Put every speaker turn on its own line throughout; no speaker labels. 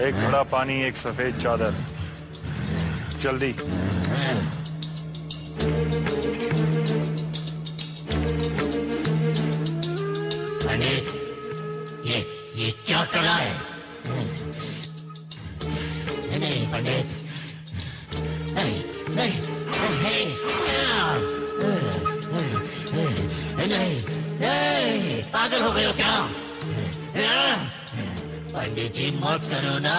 एक घड़ा पानी, एक सफेद चादर। जल्दी।
पंडित, ये क्या कर रहा है? नहीं पंडित, नहीं नहीं नहीं नहीं नहीं, पागल हो गए हो क्या? पंडित जी मत करो ना।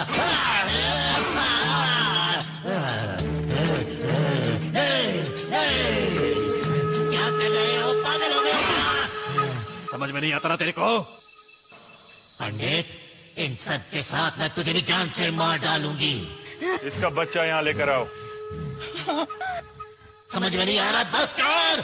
क्या कर रहे हो? पागल हो गए हो क्या?
समझ में नहीं आता ना तेरे को?
पंडित, इन सब के साथ मैं तुझे भी जान से मार डालूंगी।
इसका बच्चा यहाँ लेकर आओ।
समझ में नहीं आ रहा? बस कर।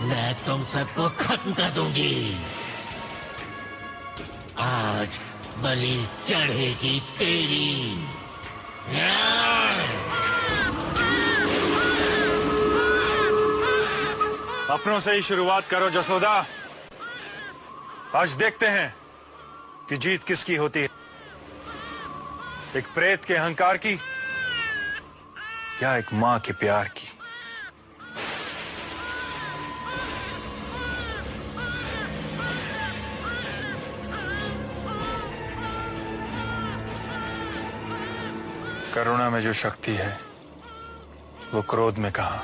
मैं तुम सबको खत्म कर दूंगी। आज बलि चढ़ेगी तेरी।
अपनों से ही शुरुआत करो जसोदा। आज देखते हैं कि जीत किसकी होती है, एक प्रेत के अहंकार की या एक मां के प्यार की। करुणा में जो शक्ति है वो क्रोध में कहां।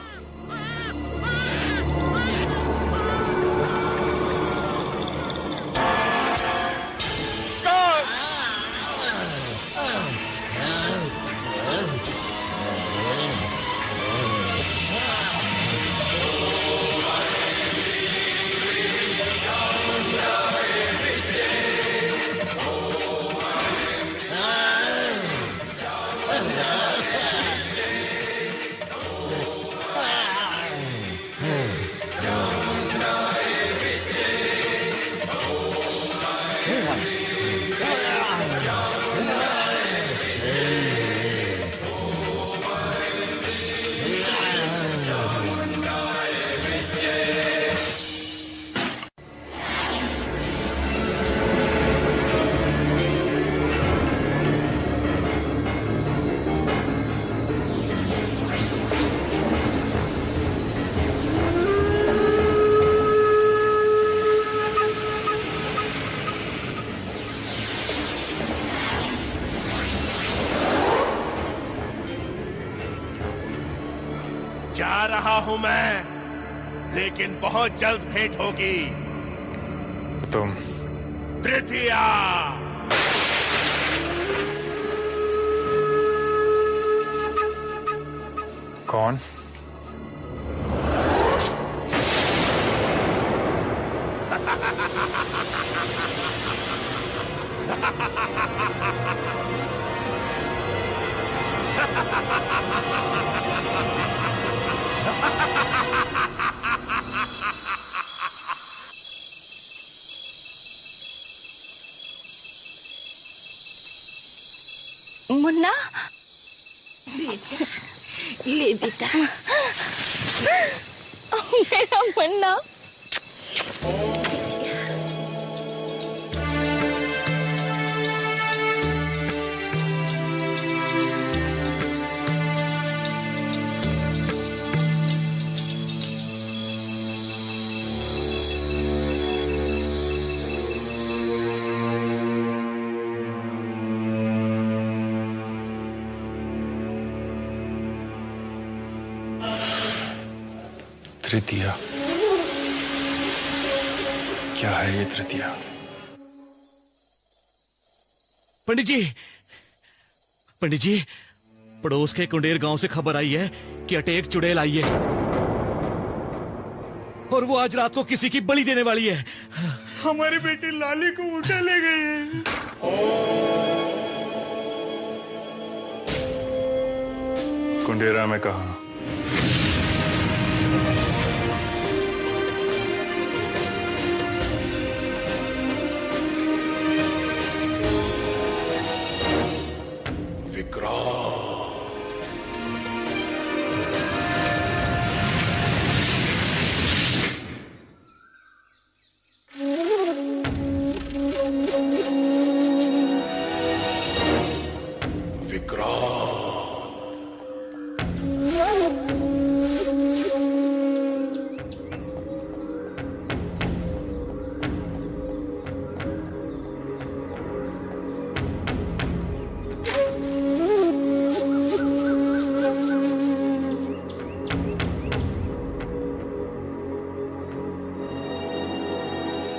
जा रहा हूं मैं, लेकिन बहुत जल्द भेंट होगी।
तुम
तृतीया।
कौन?
मुन्ना,
बेटा, ले बेटा।
मेरा मुन्ना।
तृतीया, क्या है ये तृतीया?
पंडित जी, पंडित जी, पड़ोस के कुंडेर गांव से खबर आई है कि अटेक चुड़ैल आई है और वो आज रात को किसी की बलि देने वाली है।
हमारी बेटी लाली को उठा ले गई है।
कुंडेरा में कहा?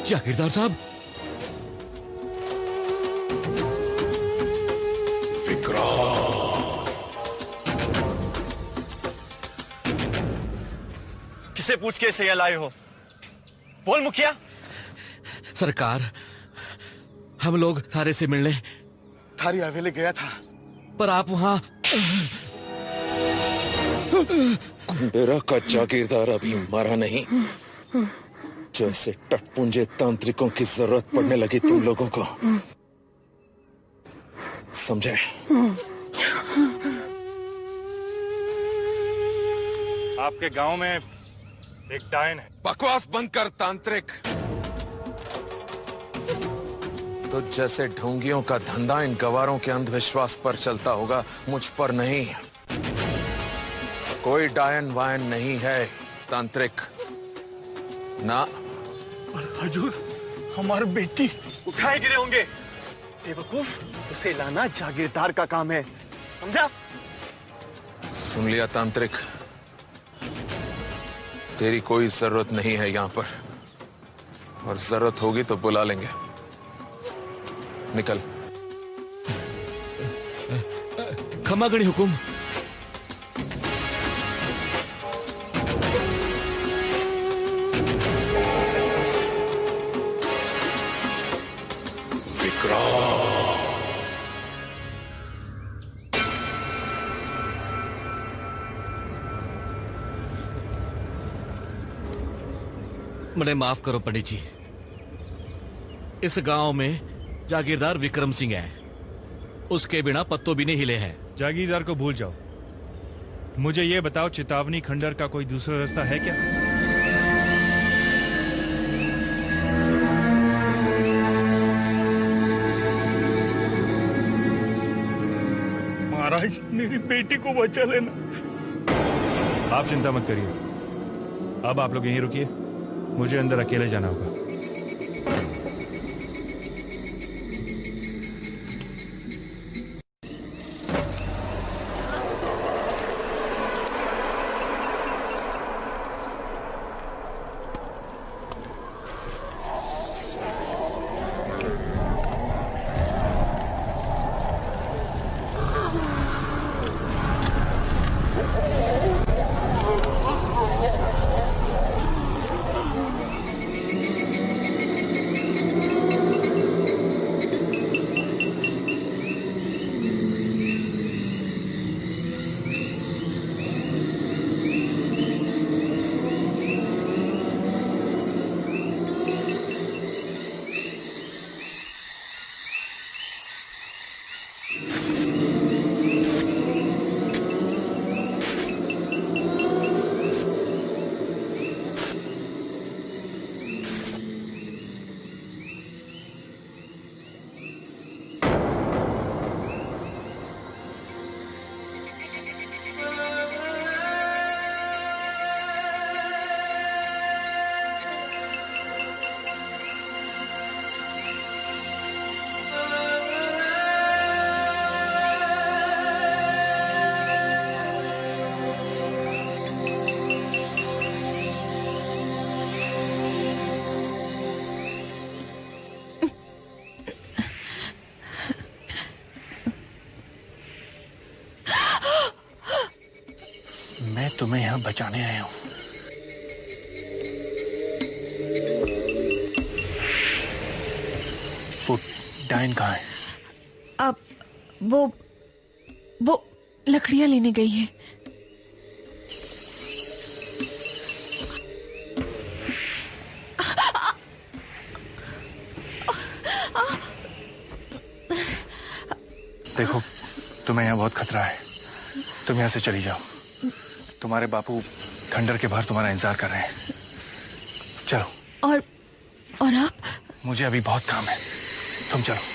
जागीरदार साहब,
किसे पूछ के इसे यहाँ लाए हो? बोल मुखिया।
सरकार, हम लोग थारे से मिलने
थारी हवेली गया था,
पर आप वहां।
कुंडेरा का जागीरदार अभी मरा नहीं। जैसे टटपुंजे तांत्रिकों की जरूरत पड़ने लगी तुम लोगों को, समझे?
आपके गांव में एक डायन है।
बकवास बंद कर तांत्रिक। तो जैसे ढोंगियों का धंधा इन गवारों के अंधविश्वास पर चलता होगा, मुझ पर नहीं। कोई डायन वायन नहीं है तांत्रिक ना।
हजूर, हमारी बेटी उठाए गिरे होंगे। बेवकूफ, उसे लाना जागीरदार का काम है, समझा?
सुन लिया तांत्रिक, तेरी कोई जरूरत नहीं है यहां पर, और जरूरत होगी तो बुला लेंगे। निकल।
खमागणी हुकुम। मुझे माफ करो पंडित जी, इस गांव में जागीरदार विक्रम सिंह है, उसके बिना पत्तों भी नहीं हिले हैं।
जागीरदार को भूल जाओ। मुझे ये बताओ, चेतावनी खंडर का कोई दूसरा रास्ता है क्या?
महाराज, मेरी बेटी को बचा लेना।
आप चिंता मत करिए, अब आप लोग यहीं रुकिए, मुझे अंदर अकेले जाना होगा।
मैं तुम्हें यहाँ बचाने आया हूँ। फुट डायन कहाँ है?
अब वो लकड़ियां लेने गई है।
देखो, तुम्हें यहाँ बहुत खतरा है, तुम यहाँ से चली जाओ। तुम्हारे बापू खंडर के बाहर तुम्हारा इंतजार कर रहे हैं। चलो।
और आप?
मुझे अभी बहुत काम है, तुम चलो।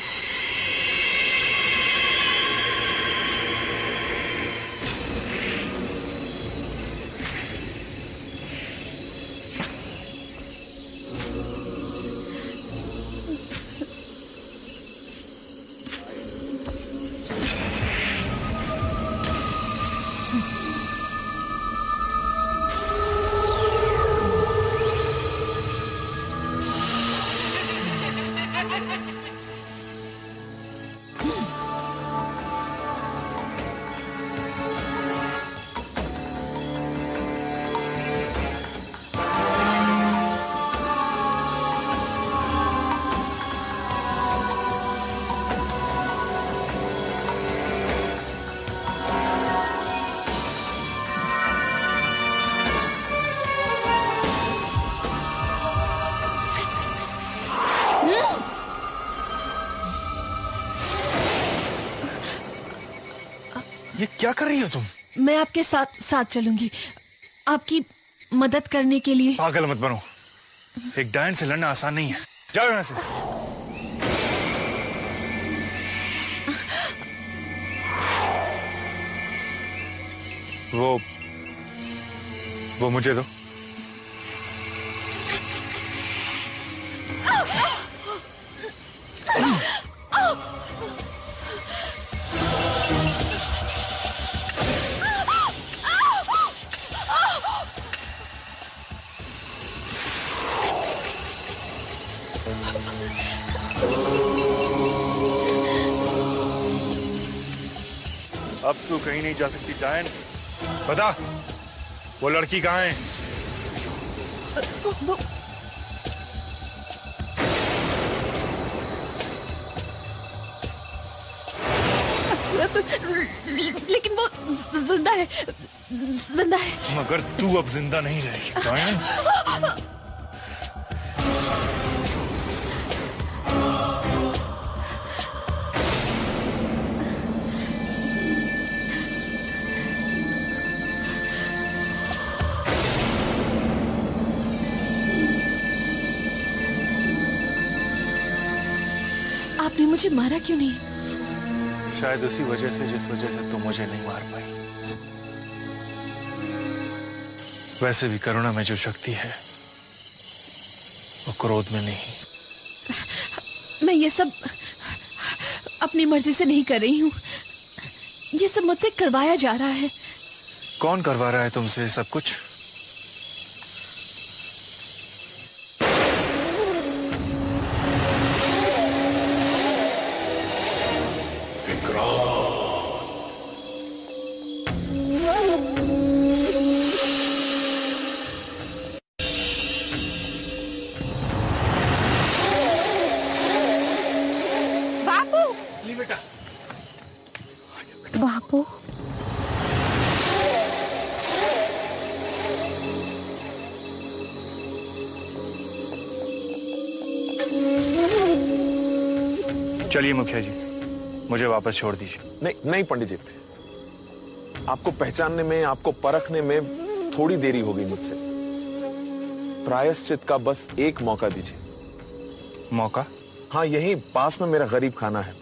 क्या कर रही हो तुम?
मैं आपके साथ साथ चलूंगी, आपकी मदद करने के लिए।
पागल मत बनो, एक डायन से लड़ना आसान नहीं है। जाओ यहाँ से। वो मुझे दो। अब तू कहीं नहीं जा सकती डायन। बता, वो लड़की कहाँ है?
लेकिन वो जिंदा है, जिंदा है।
मगर तू अब जिंदा नहीं रहेगी डायन।
आपने मुझे मारा क्यों नहीं?
शायद उसी वजह से जिस वजह से तुम मुझे नहीं मार पाई। वैसे भी करुणा में जो शक्ति है वो क्रोध में नहीं।
मैं ये सब अपनी मर्जी से नहीं कर रही हूँ, ये सब मुझसे करवाया जा रहा है।
कौन करवा रहा है तुमसे सब कुछ?
बापू,
चलिए मुखिया जी, मुझे वापस छोड़ दीजिए।
नहीं नहीं पंडित जी, आपको पहचानने में, आपको परखने में थोड़ी देरी हो गई मुझसे। प्रायश्चित का बस एक मौका दीजिए।
मौका?
हाँ, यहीं पास में मेरा गरीब खाना है।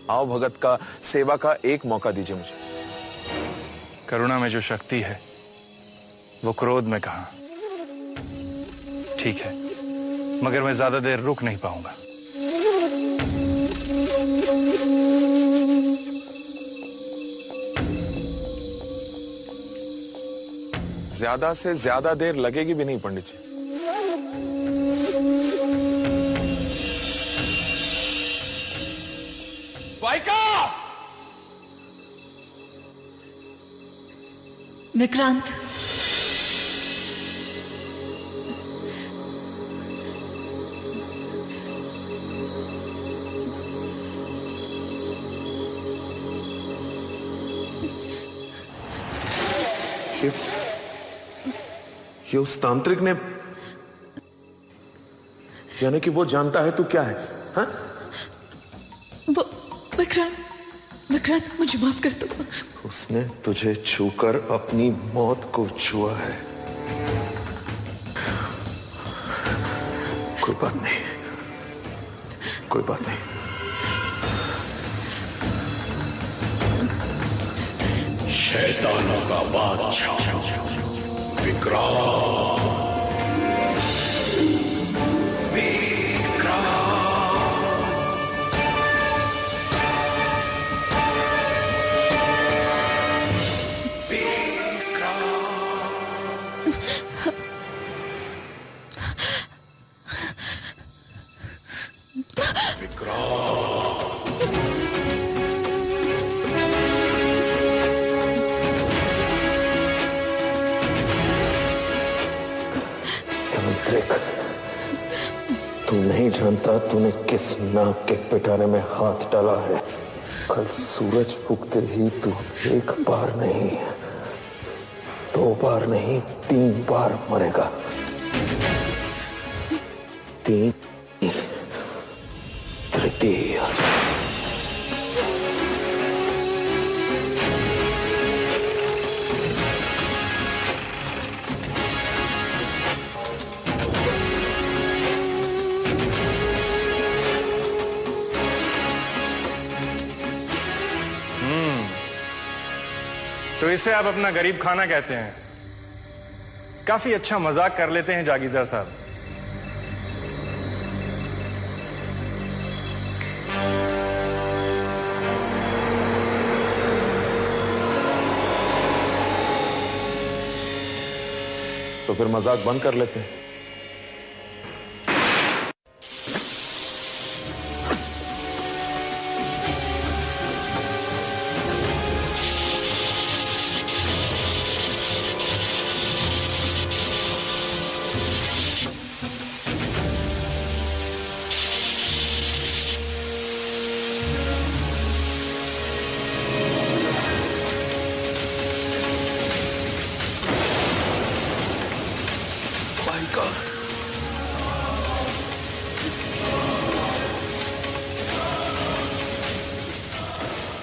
आओ भगत का, सेवा का एक मौका दीजिए मुझे।
करुणा में जो शक्ति है वो क्रोध में कहां? ठीक है, मगर मैं ज्यादा देर रुक नहीं पाऊंगा।
ज्यादा से ज्यादा देर लगेगी भी नहीं पंडित जी।
विक्रांत,
ये उस तांत्रिक ने, यानी कि वो जानता है तू क्या है? हाँ?
वो विक्रांत, मुझे माफ कर दो।
उसने तुझे छूकर अपनी मौत को छुआ है। कोई बात नहीं, कोई बात नहीं।
शैतानों का बादशाह विक्रांत।
तू नहीं जानता तूने किस नाग के पिटारे में हाथ डाला है। कल सूरज उगते ही तू एक बार नहीं, दो बार नहीं, 3 बार मरेगा। 3 तृतीय।
इसे आप अपना गरीब खाना कहते हैं। काफी अच्छा मजाक कर लेते हैं जागीरदार साहब।
तो फिर मजाक बंद कर लेते हैं।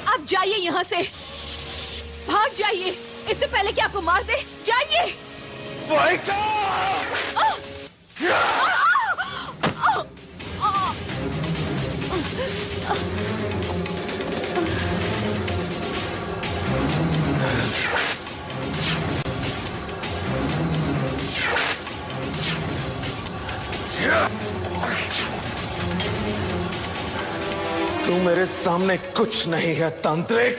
आप जाइए यहाँ से, भाग जाइए, इससे पहले कि आपको मार दे। जाइए।
तू मेरे सामने कुछ नहीं है तांत्रिक।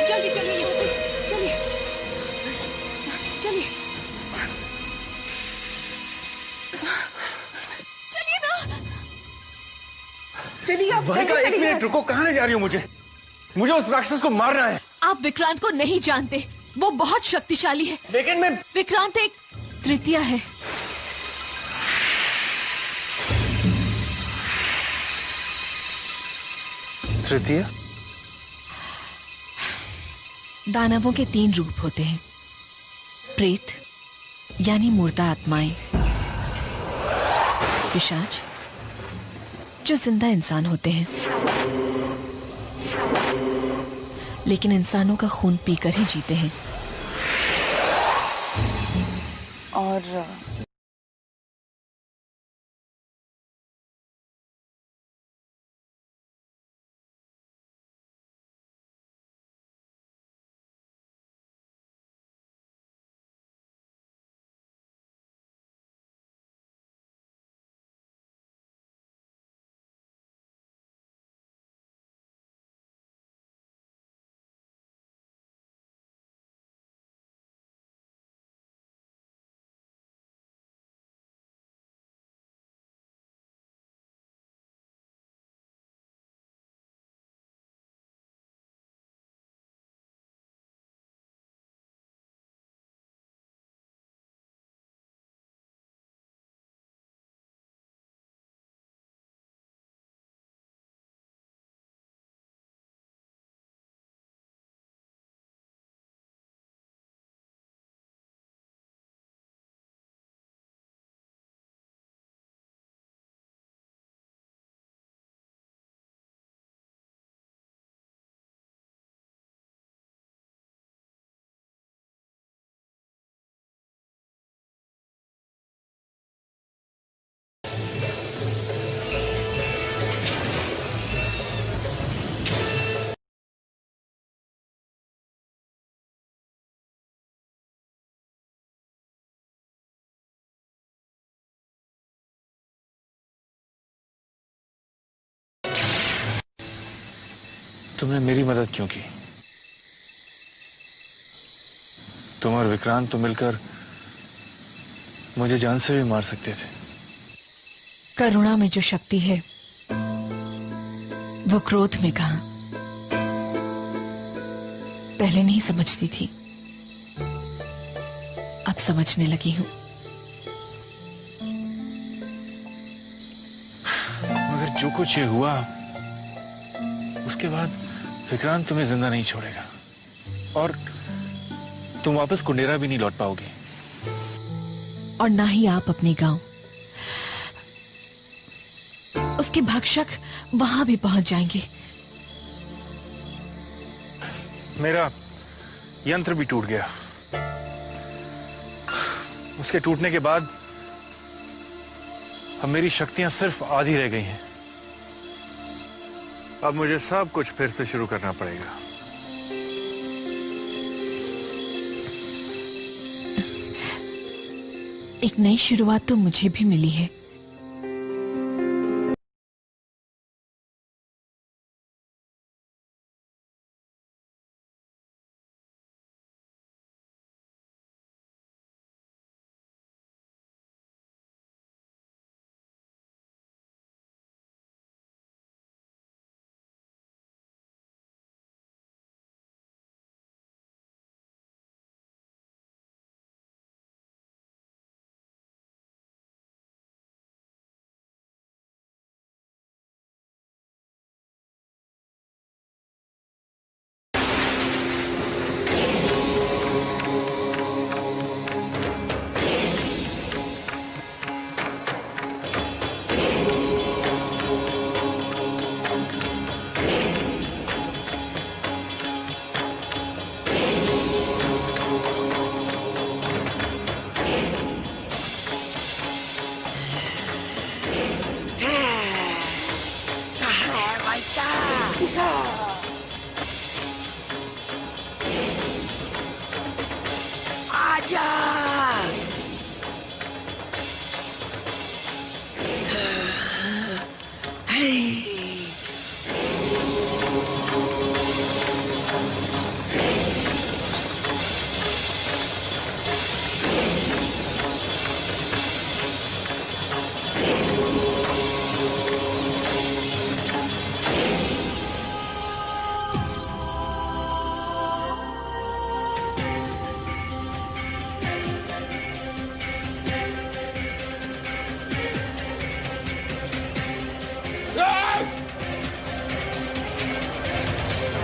जल्दी चलिए यहाँ से, चलिए चलिए चलिए ना,
चलिए आप
एक मिनट रुको, कहाँ ले जा रही हो मुझे? मुझे उस राक्षस को मारना है।
आप विक्रांत को नहीं जानते, वो बहुत शक्तिशाली है।
लेकिन मैं
विक्रांत एक तृतीया है।
तृतीय?
दानवों के 3 रूप होते हैं, प्रेत यानी मुर्दा आत्माएं, पिशाच जो जिंदा इंसान होते हैं लेकिन इंसानों का खून पीकर ही जीते हैं, और
तुमने मेरी मदद क्यों की? तुम और विक्रांत तो मिलकर मुझे जान से भी मार सकते थे।
करुणा में जो शक्ति है वो क्रोध में कहां। पहले नहीं समझती थी, अब समझने लगी हूं।
मगर जो कुछ ये हुआ उसके बाद विक्रांत तुम्हें जिंदा नहीं छोड़ेगा और तुम वापस कुंडेरा भी नहीं लौट पाओगी।
और ना ही आप अपने गांव। उसके भक्षक वहां भी पहुंच जाएंगे।
मेरा यंत्र भी टूट गया। उसके टूटने के बाद अब मेरी शक्तियां सिर्फ आधी रह गई हैं। अब मुझे सब कुछ फिर से शुरू करना पड़ेगा।
एक नई शुरुआत तो मुझे भी मिली है।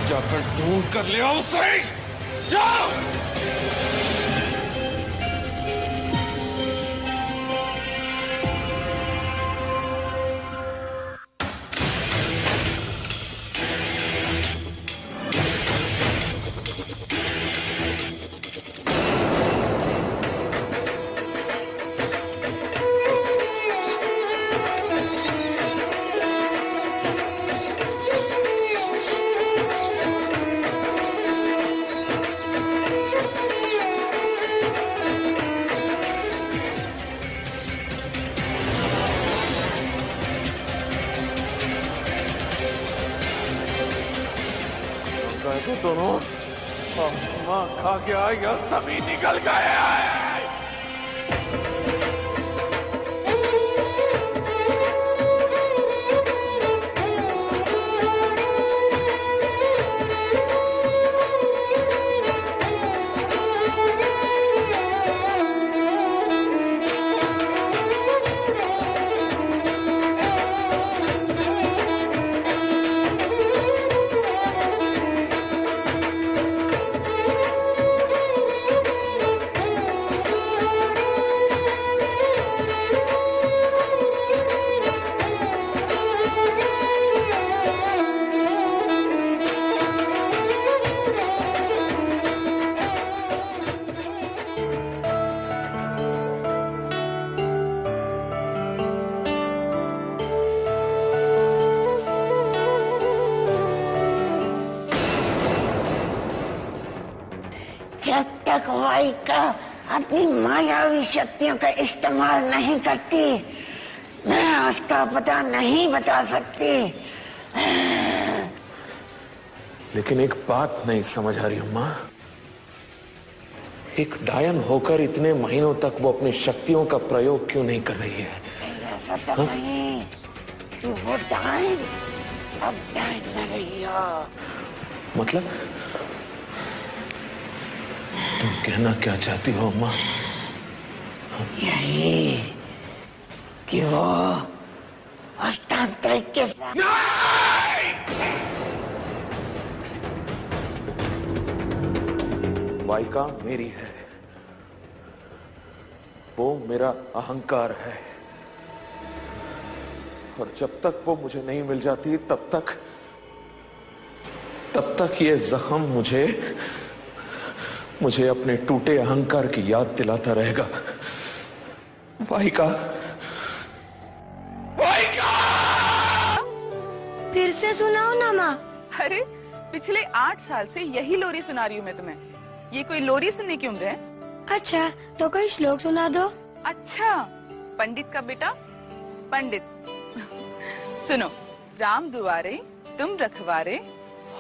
जाकर ढूंढ कर ले आओ उसे। जाओ। तो दोनों खा गया या सभी निकल गए हैं।
जब तक वाइका अपनी मायावी शक्तियों का इस्तेमाल नहीं करती मैं उसका पता नहीं बता सकती।
लेकिन एक बात नहीं समझ आ रही अम्मा, एक डायन होकर इतने महीनों तक वो अपनी शक्तियों का प्रयोग क्यों नहीं कर रही है?
ऐसा तो नहीं कि वो डायन अब डायन न रही हो।
मतलब तुम कहना क्या चाहती हो अम्मा?
यही कि वो उस तांत्रिक के साथ
वाइका मेरी है, वो मेरा अहंकार है, और जब तक वो मुझे नहीं मिल जाती तब तक ये जख्म मुझे अपने टूटे अहंकार की याद दिलाता रहेगा। वाइका, वाइका!
फिर से सुनाओ ना माँ।
अरे पिछले 8 साल से यही लोरी सुना रही हूँ मैं तुम्हें। ये कोई लोरी सुनने की उम्र है?
अच्छा तो कोई श्लोक सुना दो।
अच्छा, पंडित का बेटा पंडित। सुनो, राम दुआरे तुम रखवारे,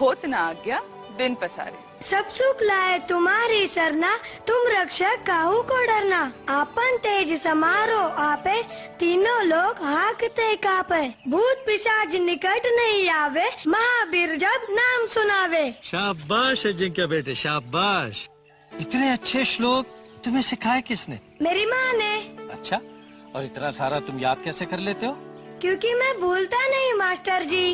होत ना आज्ञा बिन पसारे।
सब सुख लाए तुम्हारी सरना, तुम रक्षक काहू को डरना। आपन तेज समारो आपे, तीनों लोग हाकते कापे। भूत पिशाच निकट नहीं आवे, महावीर जब नाम सुनावे।
शाबाश अजिंक्य बेटे, शाबाश। इतने अच्छे श्लोक तुम्हें सिखाए किसने?
मेरी माँ ने।
अच्छा, और इतना सारा तुम याद कैसे कर लेते हो?
क्योंकि मैं भूलता नहीं मास्टर जी।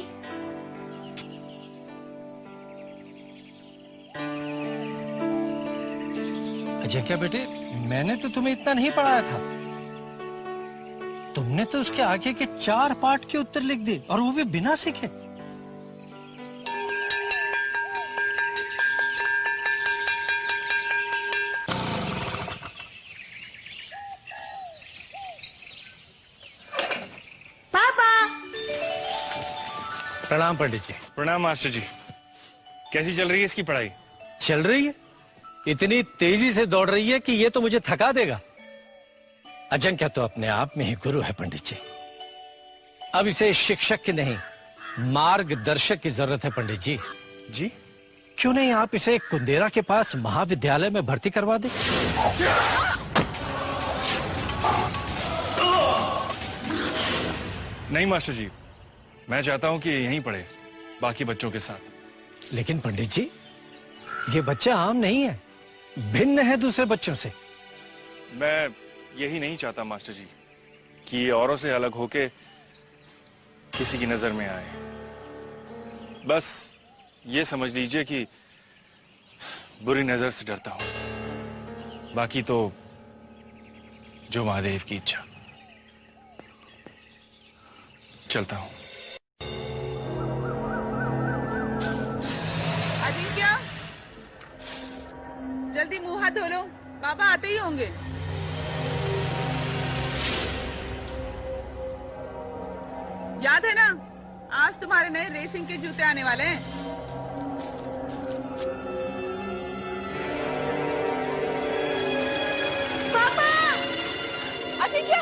अजिंक्य बेटे, मैंने तो तुम्हें इतना नहीं पढ़ाया था। तुमने तो उसके आगे के 4 पाठ के उत्तर लिख दिए, और वो भी बिना सीखे।
पापा।
प्रणाम पंडित जी।
प्रणाम मास्टर जी। कैसी चल रही है इसकी पढ़ाई?
चल रही है, इतनी तेजी से दौड़ रही है कि ये तो मुझे थका देगा। अजिंक्य तो अपने आप में ही गुरु है पंडित जी। अब इसे शिक्षक की नहीं, मार्गदर्शक की जरूरत है पंडित जी।
जी?
क्यों नहीं आप इसे कुंदेरा के पास महाविद्यालय में भर्ती करवा दें?
नहीं मास्टर जी, मैं चाहता हूं कि यहीं पढ़े बाकी बच्चों के साथ।
लेकिन पंडित जी, ये बच्चा आम नहीं है, भिन्न है दूसरे बच्चों से।
मैं यही नहीं चाहता मास्टर जी कि ये औरों से अलग होके किसी की नजर में आए। बस ये समझ लीजिए कि बुरी नजर से डरता हूं, बाकी तो जो महादेव की इच्छा। चलता हूं।
अजिंक्य, जल्दी मुंह हाथ धो लो, पापा आते ही होंगे। याद है ना, आज तुम्हारे नए रेसिंग के जूते आने वाले हैं।
पापा।
अजिंक्य,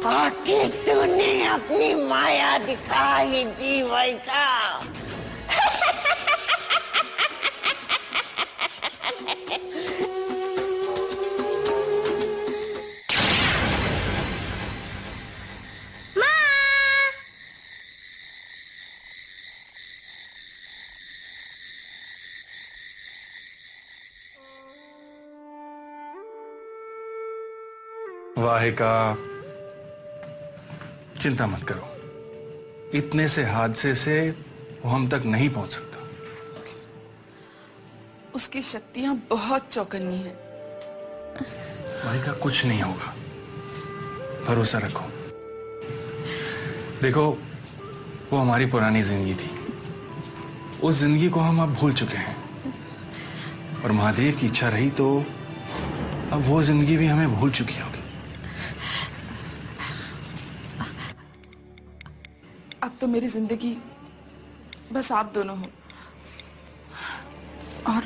आखिर तूने अपनी माया दिखाई दी वाइका।
वाहिका, चिंता मत करो, इतने से हादसे से वो हम तक नहीं पहुंच सकता।
उसकी शक्तियां बहुत चौकन्नी हैं।
वाहिका, कुछ नहीं होगा, भरोसा रखो। देखो, वो हमारी पुरानी जिंदगी थी, उस जिंदगी को हम अब भूल चुके हैं, और महादेव की इच्छा रही तो अब वो जिंदगी भी हमें भूल चुकी होगी।
अब तो मेरी जिंदगी बस आप दोनों हो। और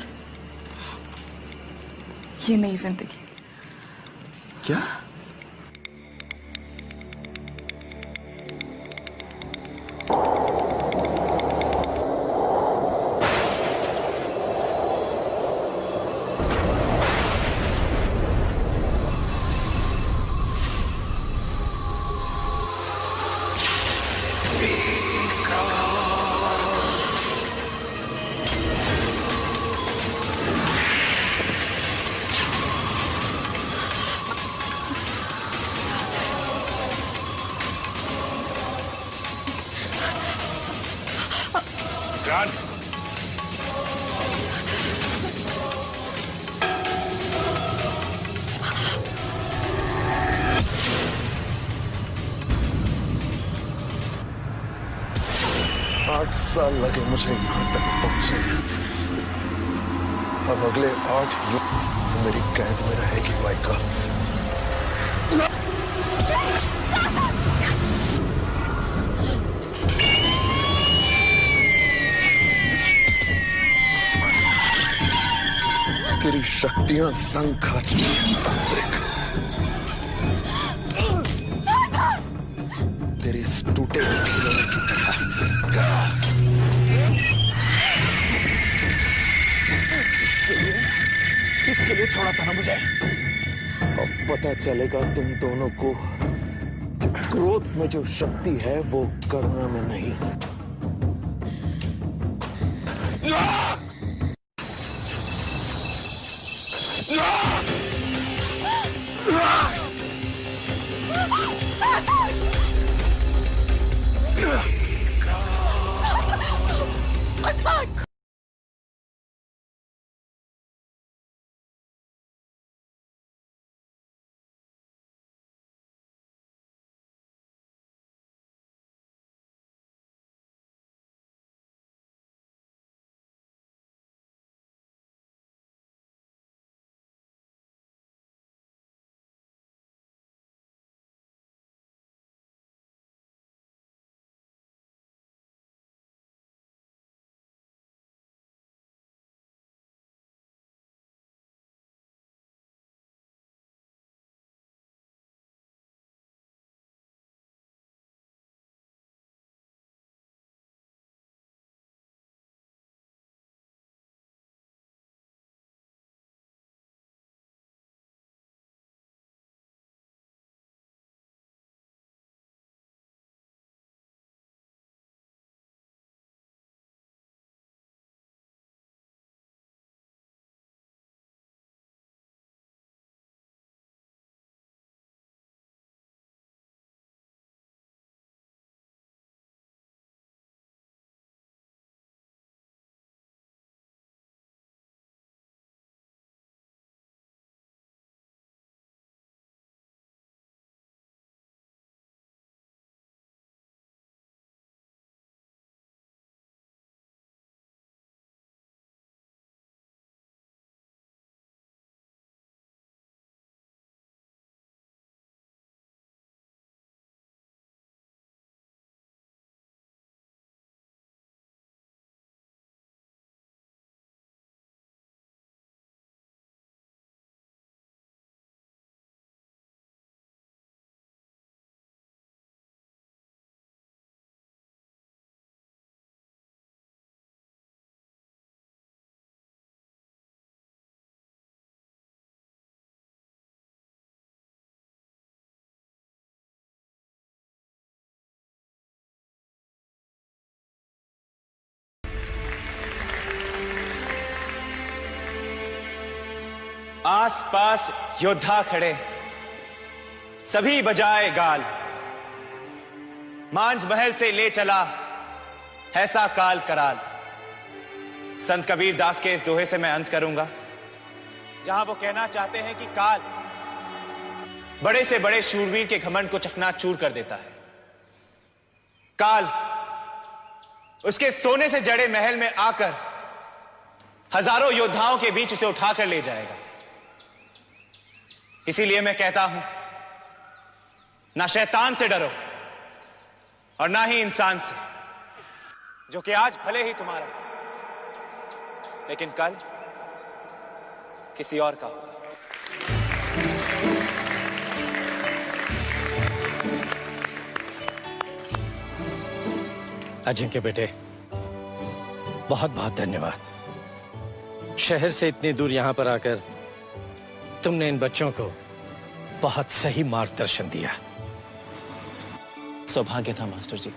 ये नई जिंदगी।
क्या?
विक्रांत,
8 साल लगे मुझे यहां तक पहुंचे। अब अगले 8 युग मेरी कैद में रहेगी माइका। तेरी शक्तियां संग खा चुकी हैं तांत्रिक। तेरे इस टूटे हुए खिलौने की तरह।
इसके लिए छोड़ा था ना मुझे।
अब पता चलेगा तुम दोनों को क्रोध में जो शक्ति है वो करुणा में नहीं।
आसपास योद्धा खड़े, सभी बजाए गाल। मांझ महल से ले चला ऐसा काल कराल। संत कबीर दास के इस दोहे से मैं अंत करूंगा, जहां वो कहना चाहते हैं कि काल बड़े से बड़े शूरवीर के घमंड को चकनाचूर कर देता है। काल उसके सोने से जड़े महल में आकर हजारों योद्धाओं के बीच उसे उठाकर ले जाएगा। इसीलिए मैं कहता हूं, ना शैतान से डरो और ना ही इंसान से, जो कि आज भले ही तुम्हारा लेकिन कल किसी और का होगा।
अजिंक्य बेटे, बहुत बहुत धन्यवाद। शहर से इतनी दूर यहां पर आकर तुमने इन बच्चों को बहुत सही मार्गदर्शन दिया।
सौभाग्य था मास्टर जी।